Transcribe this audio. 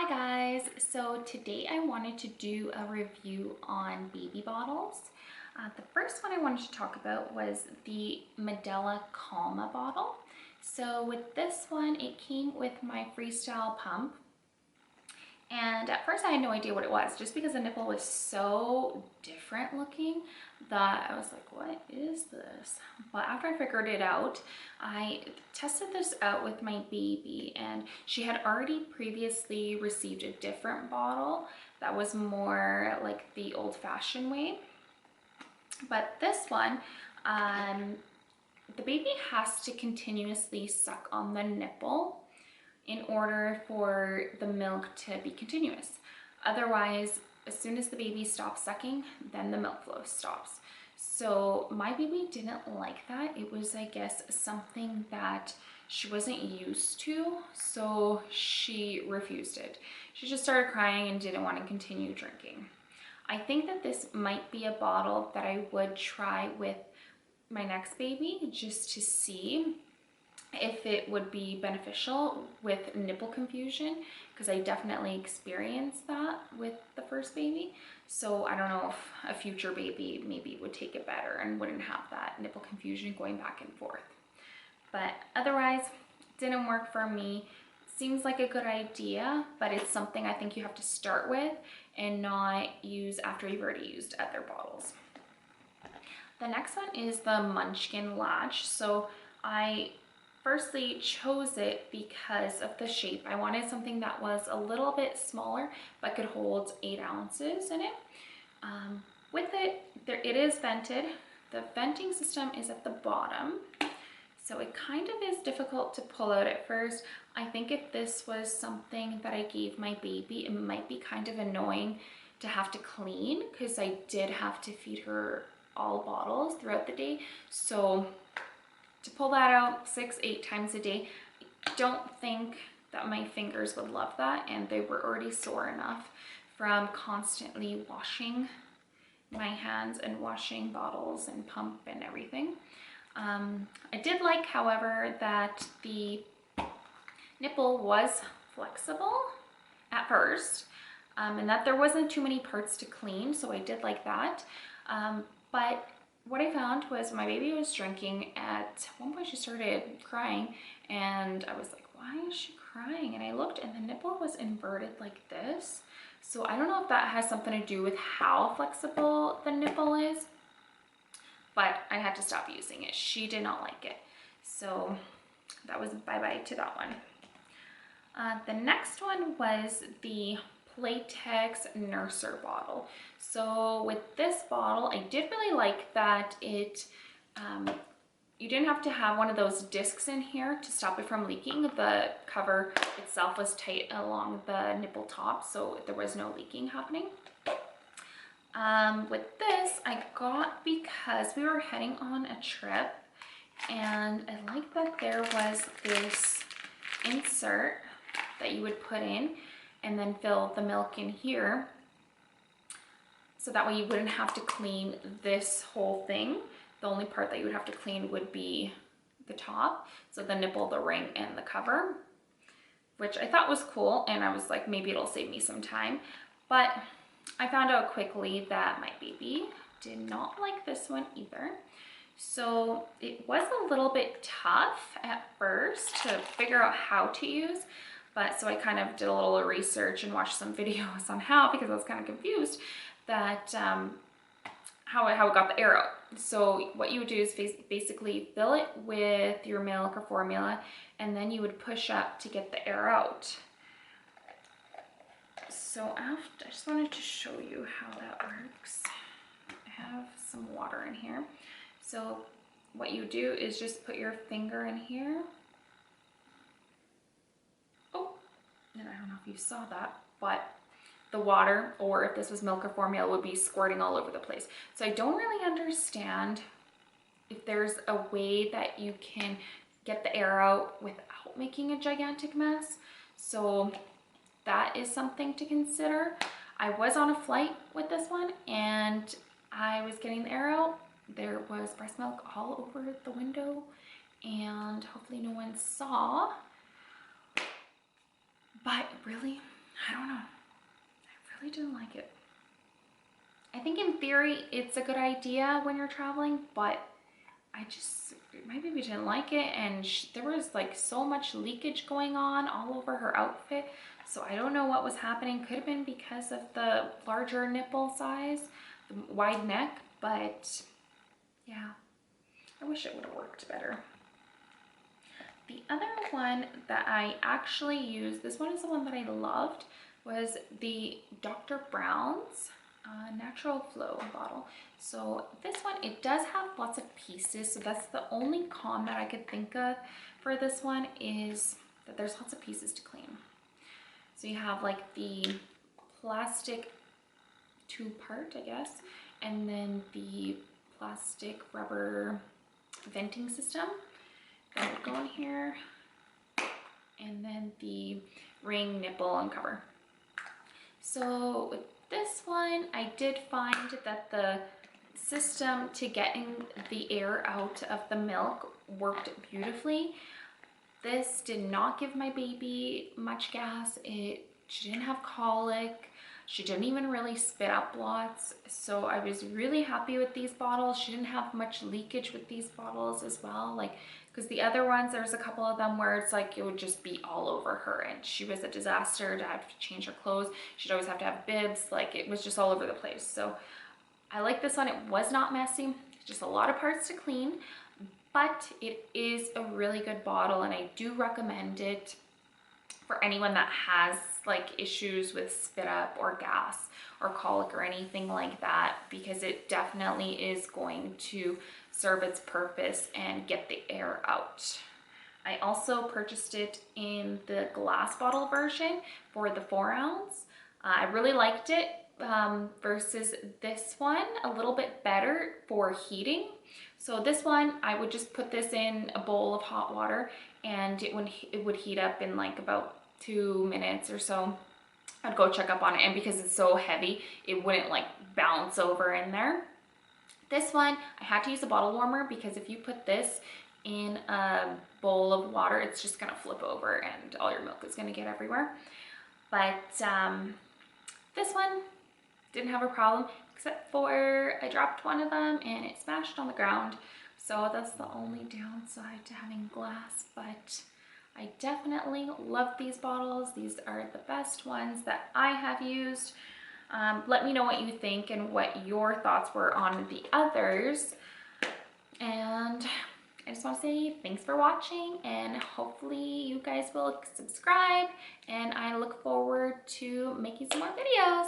Hi guys, so today I wanted to do a review on baby bottles. The first one I wanted to talk about was the Medela Calma bottle. So with this one, it came with my freestyle pump. And at first I had no idea what it was, just because the nipple was so different looking that I was like, what is this? But after I figured it out, I tested this out with my baby, and she had already previously received a different bottle that was more like the old-fashioned way. But this one, the baby has to continuously suck on the nipple in order for the milk to be continuous. Otherwise, as soon as the baby stops sucking, then the milk flow stops. So my baby didn't like that. It was, I guess, something that she wasn't used to, so she refused it. She just started crying and didn't want to continue drinking. I think that this might be a bottle that I would try with my next baby, just to see if it would be beneficial with nipple confusion, because I definitely experienced that with the first baby. So I don't know if a future baby maybe would take it better and wouldn't have that nipple confusion going back and forth. But otherwise, it didn't work for me. Seems like a good idea, but it's something I think you have to start with and not use after you've already used other bottles. The next one is the Munchkin Latch. So I firstly chose it because of the shape. I wanted something that was a little bit smaller but could hold 8 ounces in it. With it, it is vented. The venting system is at the bottom, so it kind of is difficult to pull out at first. I think if this was something that I gave my baby, it might be kind of annoying to have to clean, because I did have to feed her all bottles throughout the day. So to pull that out 6-8 times a day, I don't think that my fingers would love that, and they were already sore enough from constantly washing my hands and washing bottles and pump and everything. I did like, however, that the nipple was flexible at first, and that there wasn't too many parts to clean, so I did like that. But what I found was my baby was drinking. At one point she started crying, and I was like, why is she crying? And I looked, and the nipple was inverted like this. So I don't know if that has something to do with how flexible the nipple is, but I had to stop using it. She did not like it. So that was bye-bye to that one. The next one was the Playtex Nurser bottle. So with this bottle, I did really like that it you didn't have to have one of those discs in here to stop it from leaking. The cover itself was tight along the nipple top, so there was no leaking happening. With this, I got because we were heading on a trip, and I like that there was this insert that you would put in and then fill the milk in here, so that way you wouldn't have to clean this whole thing. The only part that you would have to clean would be the top, so the nipple, the ring, and the cover, which I thought was cool, and I was like, maybe it'll save me some time. But I found out quickly that my baby did not like this one either. So it was a little bit tough at first to figure out how to use, but so I kind of did a little research and watched some videos on how, because I was kind of confused that how it got the air out. So what you would do is basically fill it with your milk or formula, and then you would push up to get the air out. So I just wanted to show you how that works. I have some water in here. So what you do is just put your finger in here. Oh, and I don't know if you saw that, but the water, or if this was milk or formula, would be squirting all over the place. So I don't really understand if there's a way that you can get the air out without making a gigantic mess. So that is something to consider. I was on a flight with this one, and I was getting the air out. There was breast milk all over the window, and hopefully no one saw. But really, I don't know. I really didn't like it. I think in theory it's a good idea when you're traveling, but my baby didn't like it, and there was like so much leakage going on all over her outfit. So I don't know what was happening. Could have been because of the larger nipple size, the wide neck, but yeah, I wish it would have worked better. The other one that I actually used, this one is the one that I loved, was the Dr. Brown's Natural Flow bottle. So this one, it does have lots of pieces, so that's the only con that I could think of for this one, is that there's lots of pieces to clean. So you have like the plastic two-part, I guess, and then the plastic rubber venting system that would go in here, and then the ring nipple and cover. So with this one, I did find that the system to getting the air out of the milk worked beautifully. This did not give my baby much gas. She didn't have colic. She didn't even really spit up lots. So I was really happy with these bottles. She didn't have much leakage with these bottles as well. Like, because the other ones, there's a couple of them where it's like it would just be all over her, and she was a disaster to have to change her clothes. She'd always have to have bibs. Like, it was just all over the place. So I like this one. It was not messy, just a lot of parts to clean, but it is a really good bottle, and I do recommend it for anyone that has like issues with spit up or gas or colic or anything like that, because it definitely is going to serve its purpose and get the air out. I also purchased it in the glass bottle version for the 4 ounce. I really liked it versus this one, a little bit better for heating. So this one, I would just put this in a bowl of hot water, and it would heat up in like about 2 minutes or so. I'd go check up on it, and because it's so heavy, it wouldn't like bounce over in there. This one, I had to use a bottle warmer, because if you put this in a bowl of water, it's just gonna flip over and all your milk is gonna get everywhere. But this one didn't have a problem, except for I dropped one of them and it smashed on the ground. So that's the only downside to having glass, but I definitely love these bottles. These are the best ones that I have used. Let me know what you think and what your thoughts were on the others. And I just want to say thanks for watching, and hopefully you guys will subscribe, and I look forward to making some more videos.